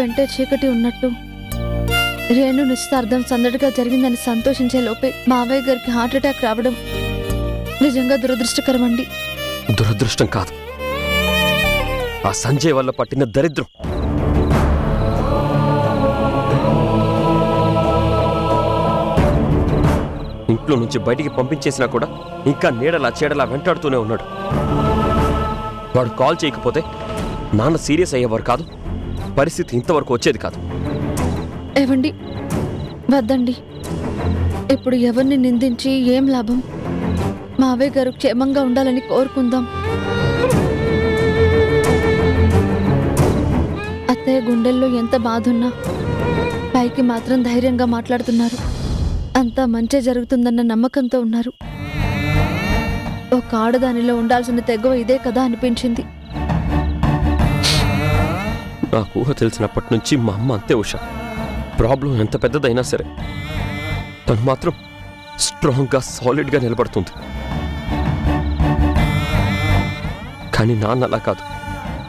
వెంటే చీకటి ఉన్నట్టు రేణు నిశ్చితార్థం సందడిగా జరిగిందని సంతోషించే లోపే మావయ్య గారికి హార్ట్ అటాక్ రావడం నిజంగా దురదృష్టకరం అండి. దురదృష్టం కాదు, ఆ సంజయ్ వల్ల పట్టిన దరిద్రం. ఇంట్లో నుంచి బయటికి పంపించేసినా కూడా ఇంకా నీడలా చీడలా వెంటాడుతూనే ఉన్నాడు. వాడు కాల్ చేయకపోతే నాన్న సీరియస్ అయ్యేవారు కాదు, పరిస్థితి ఇంతవరకు వచ్చేది కాదు. ఏవండి, వద్దండి. ఇప్పుడు ఎవరిని నిందించి ఏం లాభం? మావయ్య గారు క్షేమంగా ఉండాలని కోరుకుందాం. అత్తయ్య గుండెల్లో ఎంత బాధున్నా పైకి మాత్రం ధైర్యంగా మాట్లాడుతున్నారు. అంతా మంచి జరుగుతుందన్న నమ్మకంతో ఉన్నారు. ఒక ఆడదానిలో ఉండాల్సిన తెగువ ఇదే కదా అనిపించింది. నాకు ఊహ తెలిసినప్పటి నుంచి మా అమ్మ అంతే ఉషా. ప్రాబ్లం ఎంత పెద్దదైనా సరే తను మాత్రం స్ట్రాంగ్గా సాలిడ్గా నిలబడుతుంది. కానీ నాన్న అలా కాదు,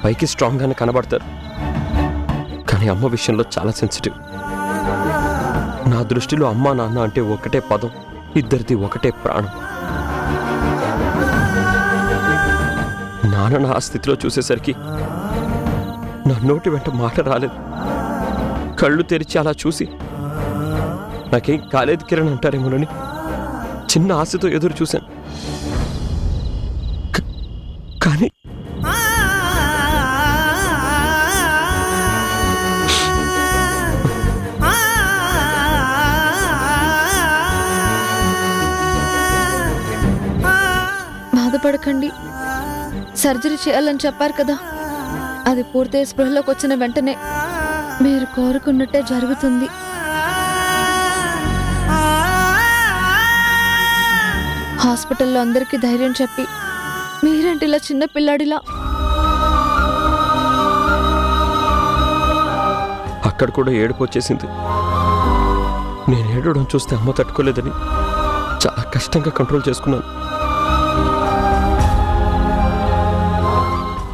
పైకి స్ట్రాంగ్గానే కనబడతారు, కానీ అమ్మ విషయంలో చాలా సెన్సిటివ్. నా దృష్టిలో అమ్మా నాన్న అంటే ఒకటే పదం, ఇద్దరిది ఒకటే ప్రాణం. నాన్న ఆ స్థితిలో చూసేసరికి నా నోటి వెంట మాట రాలేదు. కళ్ళు తెరిచి అలా చూసి నాకేం కాలేదు కిరణ్ అంటారేమోనని చిన్న ఆశతో ఎదురు చూశాను. కానీ బాధపడకండి, సర్జరీ చేయాలని చెప్పారు కదా, అది పూర్తయి స్పృహలోకి వచ్చిన వెంటనే మీరు కోరుకున్నట్టే జరుగుతుంది. హాస్పిటల్లో అందరికీ ధైర్యం చెప్పి మీరేంటి ఇలా చిన్న పిల్లాడిలా? అక్కడ కూడా ఏడుపు వచ్చేసింది. నేను ఏడవడం చూస్తే అమ్మ తట్టుకోలేదని చాలా కష్టంగా కంట్రోల్ చేసుకున్నాను.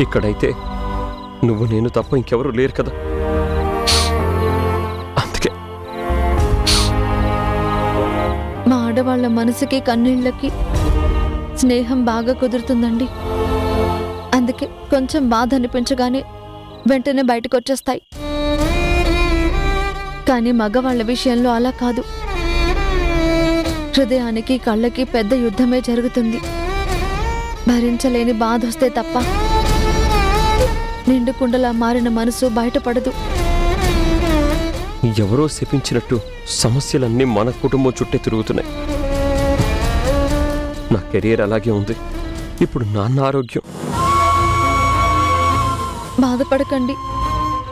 ఇక్కడైతే నువ్వు నేను తప్ప ఇంకెవరూ లేరు కదా, అందుకే. మా ఆడవాళ్ల మనసుకి కన్నీళ్ళకి స్నేహం బాగా కుదురుతుందండి. అందుకే కొంచెం బాధ అనిపించగానే వెంటనే బయటకు వచ్చేస్తాయి. కానీ మగవాళ్ల విషయంలో అలా కాదు. హృదయానికి కళ్ళకి పెద్ద యుద్ధమే జరుగుతుంది. భరించలేని బాధ వస్తే తప్ప నిండుకుండలా మారిన మనసు బయటపడదు. ఎవరో శపించినట్టు సమస్యలన్నీ మన కుటుంబం చుట్టే తిరుగుతున్నాయి. నా కెరీర్ అలాగే ఉంది, ఇప్పుడు నాన్న ఆరోగ్యం. బాధపడకండి,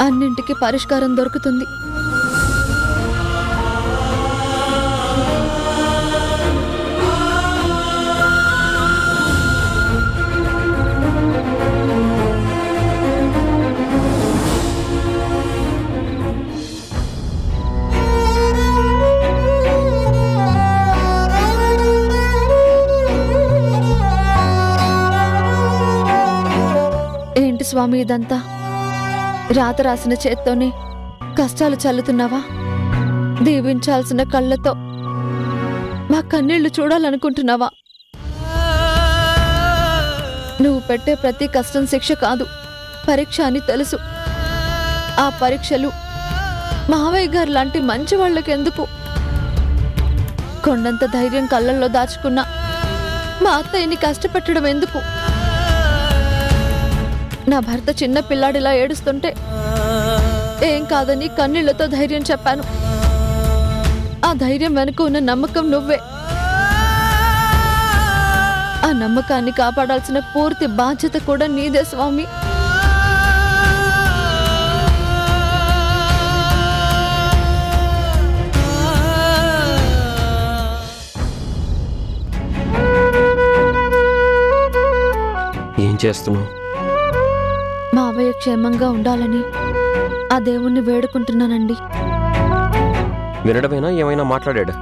అన్నింటికి పరిష్కారం దొరుకుతుంది. స్వామి, ఇదంతా రాత రాసిన చేత్తోనే కష్టాలు చల్లుతున్నావా? దీవించాల్సిన కళ్ళతో మా కన్నీళ్లు చూడాలనుకుంటున్నావా? నువ్వు పెట్టే ప్రతి కష్టం శిక్ష కాదు, పరీక్ష అని తెలుసు. ఆ పరీక్షలు మావయ్య గారు లాంటి మంచి వాళ్ళకెందుకు? కొండంత ధైర్యం కళ్ళల్లో దాచుకున్నా మా అత్తయ్యని కష్టపెట్టడం ఎందుకు? నా భర్త చిన్న పిల్లాడిలా ఏడుస్తుంటే ఏం కాదని కన్నీళ్లతో ధైర్యం చెప్పాను. ఆ ధైర్యం వెనుక ఉన్న నమ్మకం నువ్వే. ఆ నమ్మకాన్ని కాపాడాల్సిన పూర్తి బాధ్యత కూడా నీదే స్వామి. ఏం చేస్తున్నావు? మావయ్య క్షేమంగా ఉండాలని ఆ దేవుణ్ణి వేడుకుంటున్నానండి. వినడమేనా, ఏమైనా మాట్లాడా?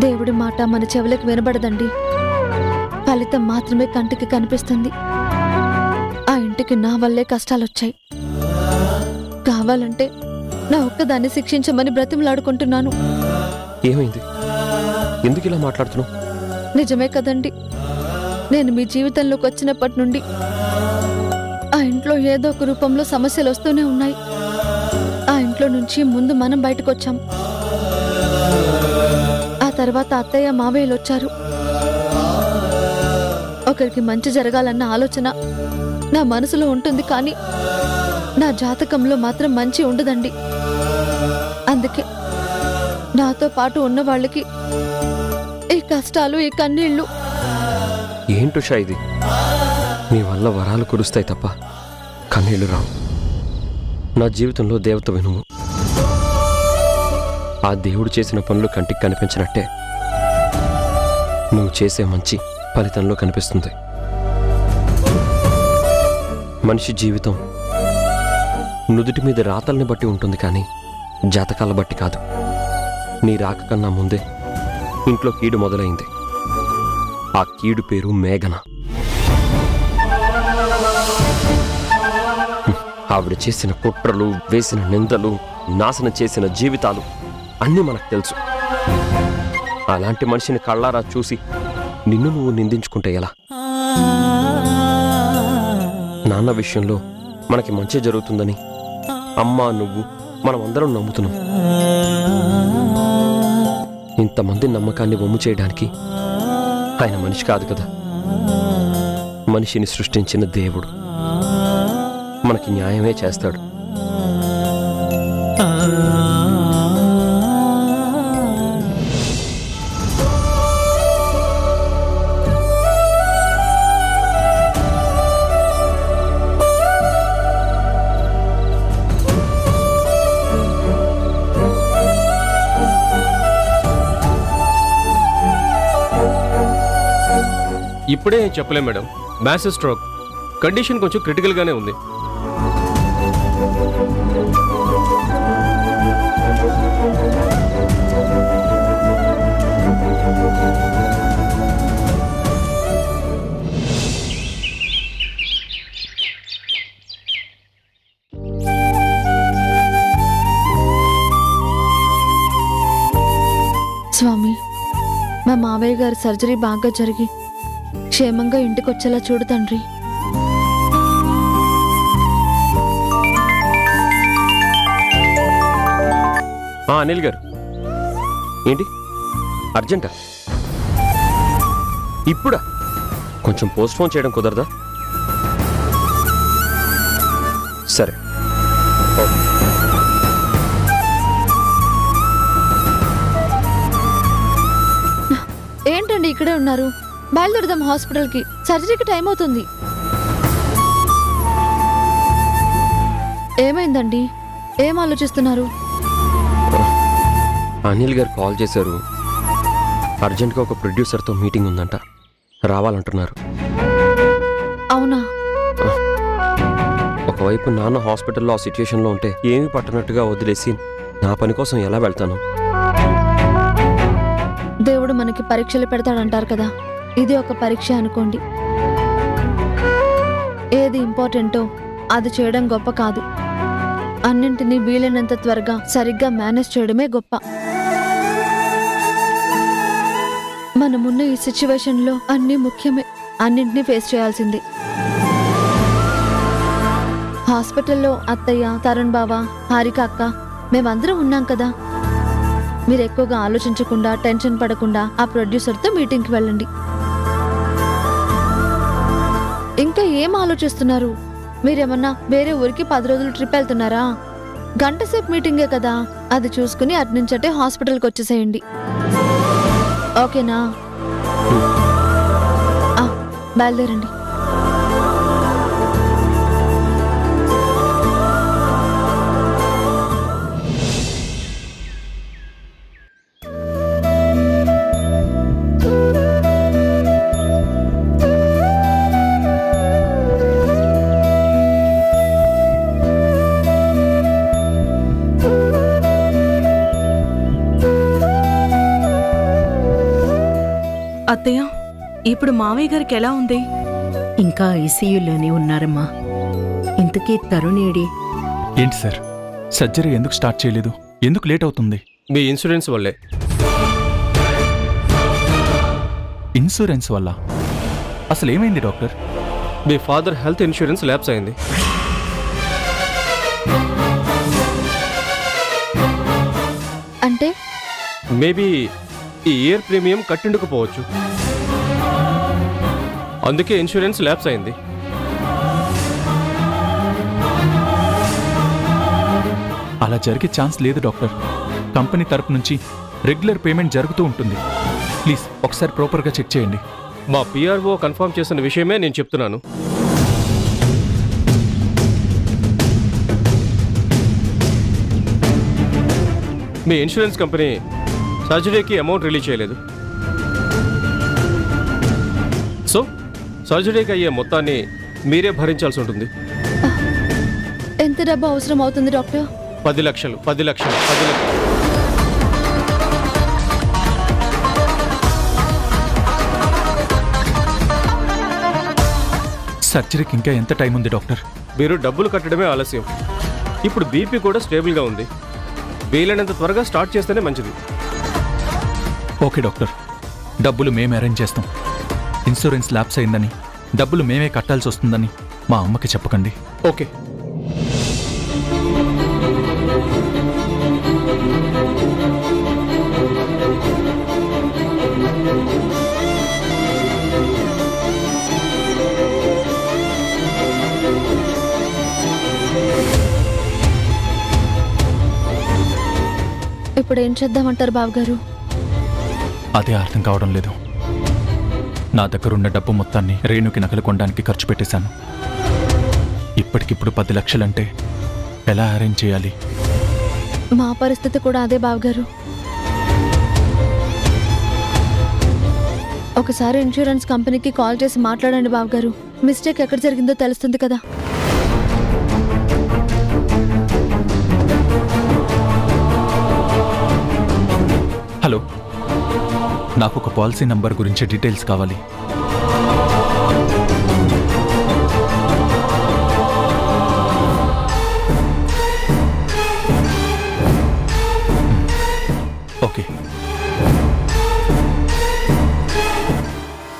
దేవుడి మాట మన చెవులకు వినబడదండి, ఫలితం మాత్రమే కంటికి కనిపిస్తుంది. ఆ ఇంటికి నా వల్లే కష్టాలొచ్చాయి. కావాలంటే నా ఒక్కదాన్ని శిక్షించమని బ్రతిమలాడుకుంటున్నాను. ఏమైంది? ఎందుకు ఇలా మాట్లాడుతున్నావు? నిజమే కదండి, నేను మీ జీవితంలోకి వచ్చినప్పటి నుండి ఆ ఇంట్లో ఏదో ఒక రూపంలో సమస్యలు వస్తూనే ఉన్నాయి. ఆ ఇంట్లో నుంచి ముందు మనం బయటకు వచ్చాం. ఆ తర్వాత అత్తయ్య మావయ్యలు వచ్చారు. ఒకరికి మంచి జరగాలన్న ఆలోచన నా మనసులో ఉంటుంది, కానీ నా జాతకంలో మాత్రం మంచి ఉండదండి. అందుకే నాతో పాటు ఉన్న వాళ్ళకి ఈ కష్టాలు, ఈ కన్నీళ్లు. ఏంటుషా ఇది? నీ వల్ల వరాలు కురుస్తాయి తప్ప కన్నీళ్లు రావు. నా జీవితంలో దేవత వినుము. ఆ దేవుడు చేసిన పనులు కంటికి కనిపించినట్టే నువ్వు చేసే మంచి ఫలితంలో కనిపిస్తుంది. మనిషి జీవితం నుదుటి మీద రాతల్ని బట్టి ఉంటుంది, కానీ జాతకాల బట్టి కాదు. నీ రాక కన్నా ముందే ఇంట్లో కీడు మొదలైంది. ఆ కీడు పేరు మేఘన. ఆవిడ చేసిన కుట్రలు, వేసిన నిందలు, నాశనం చేసిన జీవితాలు అన్నీ మనకు తెలుసు. అలాంటి మనిషిని కళ్ళారా చూసి నిన్ను నువ్వు నిందించుకుంటే ఎలా? నాన్న విషయంలో మనకి మంచి జరుగుతుందని అమ్మా, నువ్వు, మనమందరం నమ్ముతున్నాం. ఇంతమంది నమ్మకాన్ని వమ్ము చేయడానికి ఆయన మనిషి కాదు కదా, మనిషిని సృష్టించిన దేవుడు. మనకి న్యాయమే చేస్తాడు. ఇప్పుడే చెప్పలేం మేడం, మ్యాసివ్ స్ట్రోక్. కండిషన్ కొంచెం క్రిటికల్గానే ఉంది. స్వామి, మా మావయ్య గారి సర్జరీ బాగా జరిగి క్షేమంగా ఇంటికొచ్చేలా చూడు తండ్రి. అనిల్ గారు, ఏంటి అర్జెంటా? ఇప్పుడా? కొంచెం పోస్ట్పోన్ చేయడం కుదరదా? సరే. ఏంటండి ఇక్కడే ఉన్నారు? బయలుదేరదాం హాస్పిటల్కి, సర్జరీకి టైం అవుతుంది. ఏమైందండి? ఏం ఆలోచిస్తున్నారు? అనిల్ గారు కాల్ చేశారు. అర్జెంట్గా ఒక ప్రొడ్యూసర్తో మీటింగ్ ఉందంట, రావాలంటున్నారు. అవునా? ఒకవైపు నాన్న హాస్పిటల్లో ఆ సిచ్యుయేషన్లో ఉంటే ఏమీ పట్టనట్టుగా వదిలేసి నా పని కోసం ఎలా వెళ్తాను? దేవుడు మనకి పరీక్షలు పెడతాడంటారు కదా, ఇది ఒక పరీక్ష అనుకోండి. ఏది ఇంపార్టెంటో అది చేయడం గొప్ప కాదు, అన్నింటినీ వీలైనంత త్వరగా సరిగ్గా మేనేజ్ చేయడమే గొప్ప. మనమున్న ఈ సిచ్యువేషన్లో అన్నీ ముఖ్యమే, అన్నింటినీ ఫేస్ చేయాల్సిందే. హాస్పిటల్లో అత్తయ్య, తరుణ్ బావ, హారిక అక్క, మేమందరం ఉన్నాం కదా. మీరు ఎక్కువగా ఆలోచించకుండా, టెన్షన్ పడకుండా ఆ ప్రొడ్యూసర్తో మీటింగ్కి వెళ్ళండి. ఇంకా ఏం ఆలోచిస్తున్నారు? మీరేమన్నా వేరే ఊరికి 10 రోజులు ట్రిప్ వెళ్తున్నారా? గంట సేపు మీటింగే కదా, అది చూసుకుని అట్నుంచటే హాస్పిటల్కి వచ్చేసేయండి. ఓకేనా? బయలుదేరండి. అత్తయ్య, ఇప్పుడు మావయ్య గారికి ఎలా ఉంది? ఇంకా ఐసీయూలోనే ఉన్నారమ్మా. ఇంతకీ తరుణేడి? ఏంటి సార్, సర్జరీ ఎందుకు స్టార్ట్ చేయలేదు? ఎందుకు లేట్ అవుతుంది? మీ ఇన్సూరెన్స్ వల్లే. ఇన్సూరెన్స్ వల్ల? అసలు ఏమైంది డాక్టర్? మీ ఫాదర్ హెల్త్ ఇన్సూరెన్స్ ల్యాప్స్ అయింది. అంటే మేబీ ఈ ఇయర్ ప్రీమియం కట్టిండుకుపోవచ్చు, అందుకే ఇన్సూరెన్స్ ల్యాప్స్ అయింది. అలా జరిగే ఛాన్స్ లేదు డాక్టర్. కంపెనీ తరపు నుంచి రెగ్యులర్ పేమెంట్ జరుగుతూ ఉంటుంది. ప్లీజ్ ఒకసారి ప్రాపర్గా చెక్ చేయండి. మా పిఆర్ఓ కన్ఫర్మ్ చేసిన విషయమే నేను చెప్తున్నాను. మీ ఇన్సూరెన్స్ కంపెనీ సర్జరీకి అమౌంట్ రిలీజ్ చేయలేదు. సో సర్జరీకి అయ్యే మొత్తాన్ని మీరే భరించాల్సి ఉంటుంది. ఎంత డబ్బు అవసరం అవుతుంది డాక్టర్? 10 లక్షలు. 10 లక్షలు. 10 లక్షలు. సర్జరీకి ఇంకా ఎంత టైం ఉంది డాక్టర్? మీరు డబ్బులు కట్టడమే ఆలస్యం. ఇప్పుడు బీపీ కూడా స్టేబుల్గా ఉంది. వీలైనంత త్వరగా స్టార్ట్ చేస్తేనే మంచిది. ఓకే డాక్టర్, డబ్బులు మేమే అరేంజ్ చేస్తాం. ఇన్సూరెన్స్ ల్యాప్స్ అయిందని డబ్బులు మేమే కట్టాల్సి వస్తుందని మా అమ్మకి చెప్పకండి. ఓకే. ఇప్పుడు ఏం చేద్దామంటారు బావగారు? అదే అర్థం కావడం లేదు. నా దగ్గరున్న డబ్బు మొత్తాన్ని రేణుకి నకలు కొనడానికి ఖర్చు పెట్టేశాను. ఇప్పటికిప్పుడు 10 లక్షలంటే ఎలా అరేంజ్ చేయాలి? మా పరిస్థితి కూడా అదే బావగారు. ఒకసారి ఇన్సూరెన్స్ కంపెనీకి కాల్ చేసి మాట్లాడండి బావగారు. మిస్టేక్ ఎక్కడ జరిగిందో తెలుస్తుంది కదా. హలో, నాకు ఒక పాలసీ నంబర్ గురించి డీటెయిల్స్ కావాలి. ఓకే.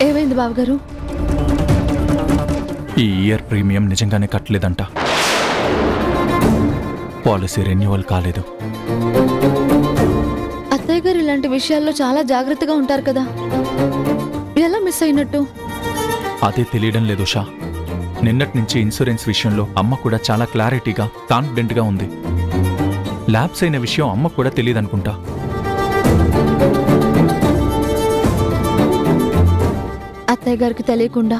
ఏమైంది బావగారు? ఈ ఇయర్ ప్రీమియం నిజంగానే కట్టలేదంట. పాలసీ రెన్యువల్ కాలేదు. అత్తయ్య గారు ఇలాంటి విషయాల్లో చాలా జాగ్రత్తగా ఉంటారు కదా, ఎలా మిస్ అయినట్టు? అదే తెలియడం లేదు షా. నిన్నటి నుంచి ఇన్సూరెన్స్ విషయంలో అమ్మ కూడా చాలా క్లారిటీగా, కాన్ఫిడెంట్గా ఉంది. ల్యాబ్స్ అయిన విషయం అమ్మ కూడా తెలియదనుకుంటా. అత్తయ్య గారికి తెలియకుండా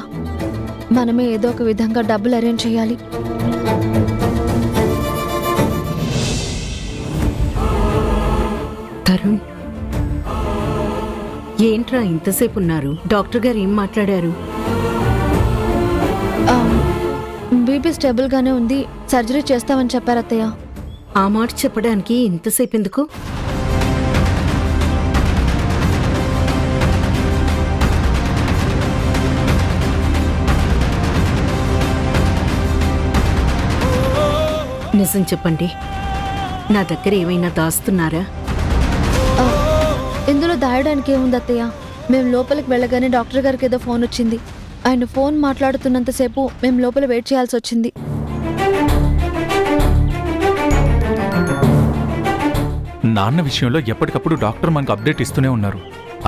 మనమే ఏదో ఒక విధంగా డబ్బులు అరేంజ్ చేయాలి. తరుణ్, ఏంట్రా ఇంతసేపు ఉన్నారు? డాక్టర్ గారు ఏం మాట్లాడారు? బీపీ స్టేబుల్ గానే ఉంది, సర్జరీ చేస్తామని చెప్పారు అత్తయ్య. ఆ మాట చెప్పడానికి ఇంతసేపు ఎందుకు? నిజం చెప్పండి, నా దగ్గర ఏమైనా దాస్తున్నారా? ఇందులో దాయడానికి ఏముంది అత్తయ్య? మేము లోపలికి వెళ్ళగానే డాక్టర్ గారికి ఏదో ఫోన్ వచ్చింది. ఆయన ఫోన్ మాట్లాడుతున్నంతసేపు మేము లోపల వెయిట్ చేయాల్సి వచ్చింది. నాన్న విషయంలో ఎప్పటికప్పుడు డాక్టర్ మనకు అప్డేట్ ఇస్తూనే ఉన్నారు.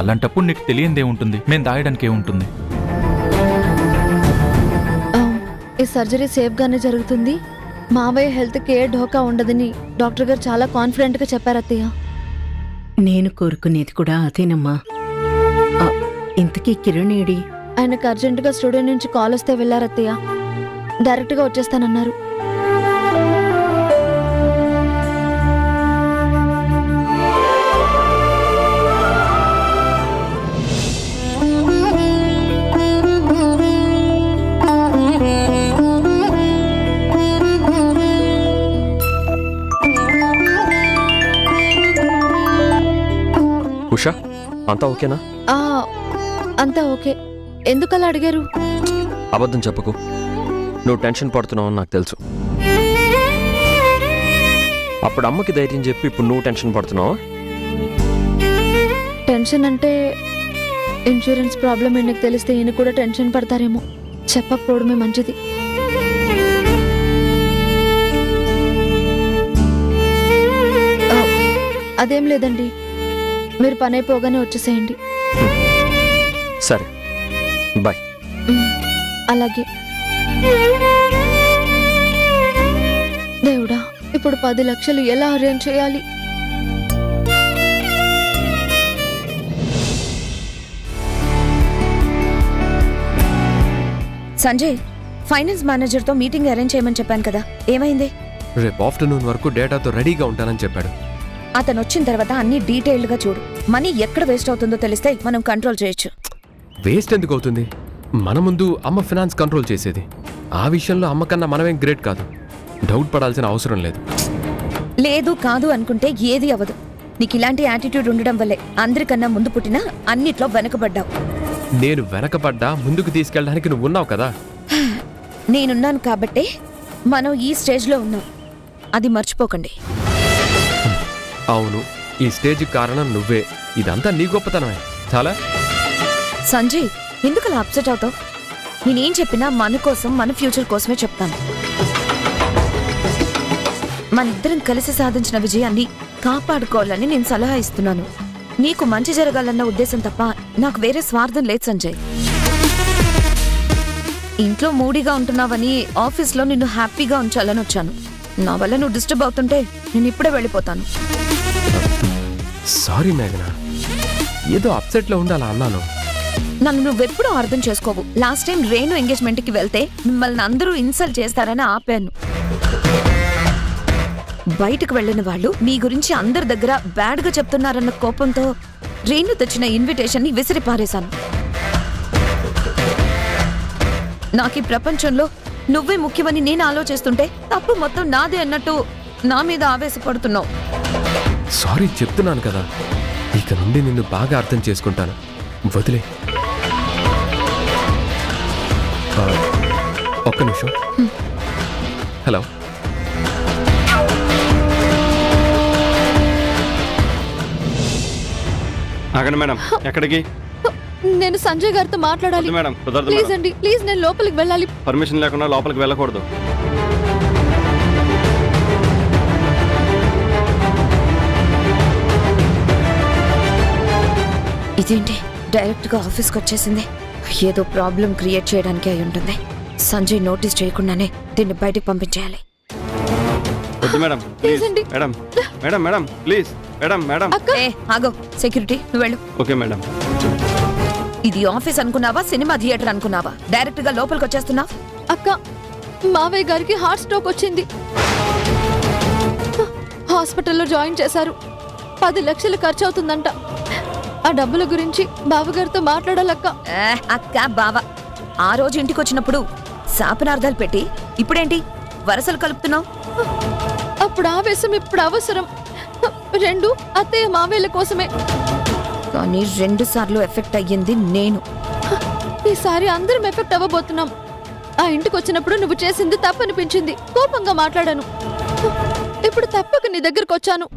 అలాంటప్పుడు నీకు తెలియందే ఉంటుంది, మేము దాయడానికి ఏముంటుంది? ఈ సర్జరీ సేఫ్గానే జరుగుతుంది, మావయ్య హెల్త్కి ఏ ఢోకా ఉండదని డాక్టర్ గారు చాలా కాన్ఫిడెంట్గా చెప్పారు అత్తయ్య. నేను కోరుకునేది కూడా అదేనమ్మా. ఇంతకీ కిరణ్ ఏడి? ఆయనకు అర్జెంటుగా స్టూడియో నుంచి కాల్ వస్తే వెళ్ళారు అత్తయ్య. డైరెక్ట్గా వచ్చేస్తానన్నారు. ఉషా, అంతా ఓకేనా? అంతా ఓకే. ఎందుకలా అడిగారు? అబద్ధం చెప్పకు, నువ్వు టెన్షన్ పడుతున్నావు అని నాకు తెలుసు. అప్పుడు అమ్మకి ధైర్యం చెప్పి ఇప్పుడు నువ్వు టెన్షన్ పడుతున్నావా? టెన్షన్ అంటే ఇన్సూరెన్స్ ప్రాబ్లం ఈయనకు తెలిస్తే ఈయన కూడా టెన్షన్ పడతారేమో. చెప్పకపోవడమే మంచిది. అదేం లేదండి, మీరు పని అయిపోగానే వచ్చేసేయండి. సరే, బాయ్. అలాగే. దేవుడా, ఇప్పుడు 10 లక్షలు ఎలా అరేంజ్ చేయాలి? సంజయ్, ఫైనాన్స్ మేనేజర్తో మీటింగ్ అరేంజ్ చేయమని చెప్పాను కదా, ఏమైంది? రేపు ఆఫ్టర్నూన్ వరకు డేటాతో రెడీగా ఉంటానని చెప్పాడు. అతను వచ్చిన తర్వాత అన్ని డీటెయిల్డ్గా చూడు. మనీ ఎక్కడ వేస్ట్ అవుతుందో తెలిస్తే మనం కంట్రోల్ చేయొచ్చు. వేస్ట్ ఎందుకు అవుతుంది? మన ముందు అమ్మ ఫినాన్స్ కంట్రోల్ చేసేది. ఆ విషయంలో అమ్మ కన్నా మనమేం గ్రేట్ కాదు. డౌట్ పడాల్సిన అవసరం లేదు. లేదు కాదు అనుకుంటే ఏది అవ్వదు. నీకు ఇలాంటి యాటిట్యూడ్ ఉండడం వల్లే అందరికన్నా ముందు పుట్టినా అన్నిట్లో వెనకబడ్డావు. నేను వెనకబడ్డా ముందుకు తీసుకెళ్ళడానికి నువ్వు ఉన్నావు కదా. నేనున్నాను కాబట్టే మనం ఈ స్టేజ్లో ఉన్నాం. అది మర్చిపోకండి. అవును, ఈ స్టేజ్కి కారణం నువ్వే. ఇదంతా నీ గొప్పతనమే. చాలా. సంజయ్, ఎందుకు అలా అప్సెట్ అవుతావు? నేనేం చెప్పినా మన కోసం, మన ఫ్యూచర్ కోసమే చెప్తాను. మనిద్దరం కలిసి సాధించిన విజయాన్ని కాపాడుకోవాలని నేను సలహా ఇస్తున్నాను. నీకు మంచి జరగాలన్న ఉద్దేశం తప్ప నాకు వేరే స్వార్థం లేదు సంజయ్. ఇంట్లో మూడీగా ఉంటున్నావని ఆఫీస్లో నిన్ను హ్యాపీగా ఉంచాలని వచ్చాను. నా వల్ల నువ్వు డిస్టర్బ్ అవుతుంటే నేను ఇప్పుడే వెళ్ళిపోతాను. సారీ మేఘనా, ఏదో అప్సెట్లో ఉండాలా అన్నాను. నన్ను నువ్వెప్పుడూ అర్థం చేసుకోవు. లాస్ట్ టైం రేణు ఎంగేజ్మెంట్కి వెళ్తే మిమ్మల్ని అందరూ ఇన్సల్ట్ చేస్తారని ఆపాను. బయటకు వెళ్ళిన వాళ్ళు మీ గురించి అందరి దగ్గర బ్యాడ్గా చెప్తున్నారన్న కోపంతో రేణు తెచ్చిన ఇన్విటేషన్ని విసిరి పారేశాను. నాకు ఈ ప్రపంచంలో నువ్వే ముఖ్యమని నేను ఆలోచిస్తుంటే తప్పు మొత్తం నాదే అన్నట్టు నా మీద ఆవేశపడుతున్నావు. సారీ చెప్తున్నాను కదా, ఇక నుండి నిన్ను బాగా అర్థం చేసుకుంటాను. వదిలే. ఒక్క నిమిషం. హలో. ఆగండి మేడం. ఎక్కడికి? నేను సంజయ్ గారితో మాట్లాడాలి మేడం. కుదరదు ప్లీజ్ అండి, ప్లీజ్. నేను లోపలికి వెళ్ళాలి. పర్మిషన్ లేకుండా లోపలికి వెళ్ళకూడదు. ఇదేంటి డైరెక్ట్గా ఆఫీస్కి వచ్చేసింది? ఏదో ప్రాబ్లం క్రియేట్ చేయడానికి అయి ఉంటుంది. సంజయ్ నోటీస్ చేయకుండానే దీన్ని బయటికి పంపించేయాలి. మేడం ప్లీజ్ అండి. Madam madam madam please madam madam. ఆగో, సెక్యూరిటీ నువ్వు వెళ్ళు. Okay madam. ఇది ఆఫీస్ అనుకున్నావా, సినిమా థియేటర్ అనుకున్నావా? డైరెక్ట్ గా లోపలికి వచ్చేస్తున్నావు. అక్క, మావయ్య గారికి హార్ట్ స్ట్రోక్ వచ్చింది. హాస్పిటల్లో జాయిన్ చేశారు. 10 లక్షలు ఖర్చు అవుతుందంట. ఆ డబ్బుల గురించి బావగారితో మాట్లాడాలక్క. అక్క బావ ఆ రోజు ఇంటికి వచ్చినప్పుడు శాపనార్థాలు పెట్టి ఇప్పుడేంటి వరసలు కలుపుతున్నావు? అప్పుడు ఆవేశం, ఇప్పుడు అవసరం. 2 అత్తయ్య మావయ్యల కోసమే. కానీ 2 సార్లు ఎఫెక్ట్ అయ్యింది నేను. ఈసారి అందరం ఎఫెక్ట్ అవ్వబోతున్నాం. ఆ ఇంటికి వచ్చినప్పుడు నువ్వు చేసింది తప్పనిపించింది. కోపంగా మాట్లాడాను. ఇప్పుడు తప్పక నీ దగ్గరకు వచ్చాను.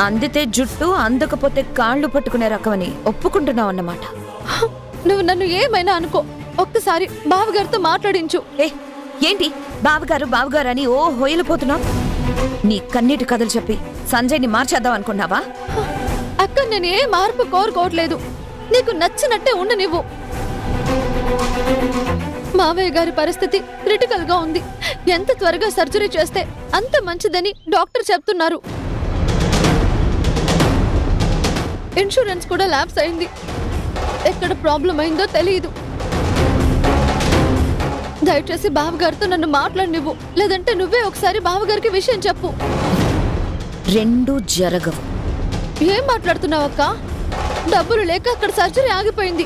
అందితే జుట్టు, అందకపోతే కాళ్ళు పట్టుకునే రకమని ఒప్పుకుంటున్నావు అన్నమాట. నువ్వు నన్ను ఏమైనా అనుకో, ఒక్కసారి బావగారితో మాట్లాడించు. ఏంటి బావగారు బావగారు అని ఓ హొయలిపోతున్నావు? నీ కన్నీటి కథలు చెప్పి సంజయ్ని మార్చేద్దాం అనుకున్నావా? అక్క, నేను ఏ మార్పు కోరుకోవట్లేదు. నీకు నచ్చినట్టే ఉండు నువ్వు. మావయ్య గారి పరిస్థితి క్రిటికల్ గా ఉంది. ఎంత త్వరగా సర్జరీ చేస్తే అంత మంచిదని డాక్టర్ చెప్తున్నారు. ఇన్సూరెన్స్ కూడా ల్యాప్స్ అయింది. ఎక్కడ ప్రాబ్లం అయిందో తెలియదు. దయచేసి బావగారితో నన్ను మాట్లాడినివ్వు, లేదంటే నువ్వే ఒకసారి బావగారికి విషయం చెప్పు. 2 జరగవు. ఏం మాట్లాడుతున్నావు అక్క? డబ్బులు లేక అక్కడ సర్జరీ ఆగిపోయింది.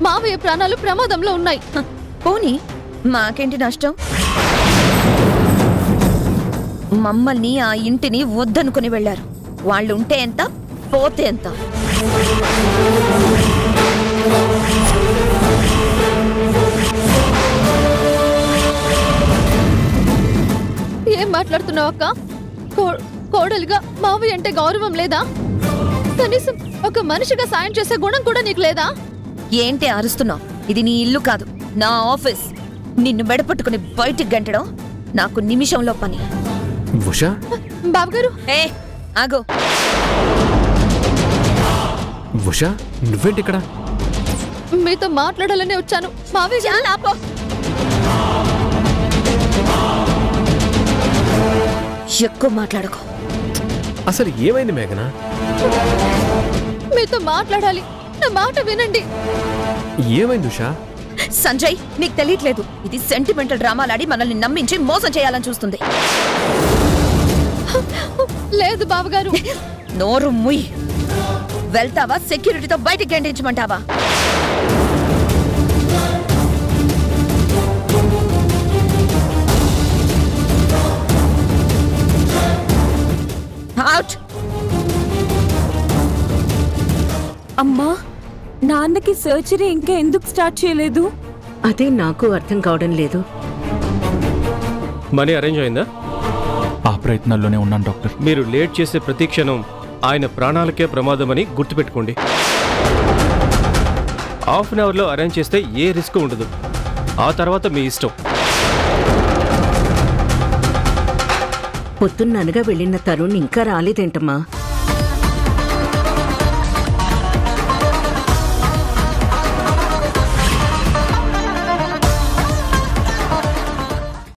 మావయ్య ప్రాణాలు ప్రమాదంలో ఉన్నాయి. పోనీ మాకేంటి నష్టం? మమ్మల్ని ఆ ఇంటిని వద్దనుకుని వెళ్లారు. వాళ్ళు ఉంటే ఎంత, పోతే ఎంత? ఏం మాట్లాడుతున్నావు అక్క? కోడలుగా మావయ్య అంటే గౌరవం లేదా? కనీసం ఒక మనిషిగా సాయం చేసే గుణం కూడా నీకు లేదా? ఏంటి అరుస్తున్నావు? ఇది నీ ఇల్లు కాదు, నా ఆఫీస్. నిన్ను మెడపట్టుకుని బయటికి గంటడం నాకు నిమిషంలో పని. ఉషా, బావగారు ఏ ఆగో. ఉషా, నువ్వేంటి ఇక్కడ? మీతో మాట్లాడాలని వచ్చాను. మావయ్య గారు, ఆపో. ఎక్కువ మాట్లాడుకో. అసలు ఏమైంది మేఘనా? మీతో మాట్లాడాలి, నా మాట వినండి. ఏమైంది ఉషా? సంజయ్, మీకు తెలియట్లేదు, ఇది సెంటిమెంటల్ డ్రామాలాడి మనల్ని నమ్మించి మోసం చేయాలని చూస్తుంది. లేదు బావగారు. నోరు ముయ్. వెళ్తావా సెక్యూరిటీతో బయటికి గంటించమంటావా? అవుట్. అమ్మా, నాన్నకి సర్జరీ ఇంకా ఎందుకు స్టార్ట్ చేయలేదు? అదే నాకు అర్థం కావడం లేదు. మనీ అరేంజ్ అయిందా? ఆ ప్రయత్నాల్లోనే ఉన్నాను డాక్టర్. మీరు లేట్ చేసే ప్రతి క్షణం ఆయన ప్రాణాలకే ప్రమాదమని గుర్తుపెట్టుకోండి. హాఫ్ అన్ అవర్లో అరేంజ్ చేస్తే ఏ రిస్క్ ఉండదు. ఆ తర్వాత మీ ఇష్టం. పొద్దున్ననగా వెళ్ళిన తరుణ్ ఇంకా రాలేదేంటమ్మా?